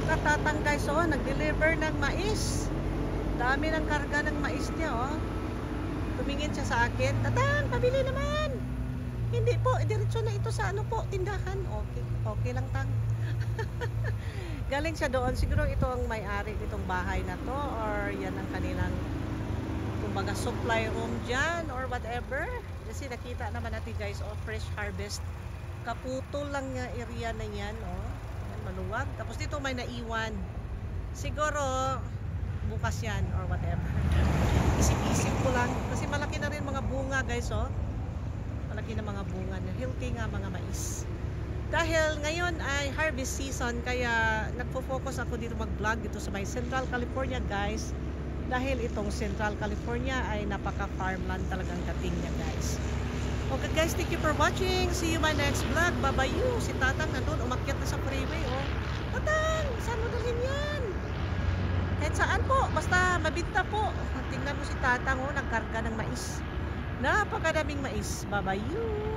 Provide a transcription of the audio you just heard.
Katatang guys, oh, nag-deliver ng mais. Dami ng karga ng mais niya, oh. Tumingin siya sa akin. Tatang, pabili naman. Hindi po, diretso na ito sa ano po, tindahan. Okay, okay lang tang. Galing siya doon. Siguro ito ang may-ari nitong bahay na to, or yan ang kanilang kumbaga supply room dyan or whatever. Kasi nakita naman natin guys, oh, fresh harvest. Kaputol lang nga area na yan, oh. Yan, maluwag. Tapos dito may naiwan. Siguro bukas yan or whatever. Isip-isip ko lang. Kasi malaki na rin mga bunga guys, oh. Malaki na mga bunga niya. Healthy nga mga mais. Dahil ngayon ay harvest season, kaya nagfo-focus ako dito mag-vlog dito sa may Central California guys. Dahil itong Central California ay napaka-farmland talagang dating niya guys. Okay guys, thank you for watching. See you my next vlog. Bye-bye you. Si Tatang nandun, umakyat na sa freeway, oh. Tatang, saan mo dalhin yan? Kahit saan po, basta mabinta po. Tingnan mo si Tatang, oh, nagkarga ng mais. Napakadaming mais. Bye-bye you.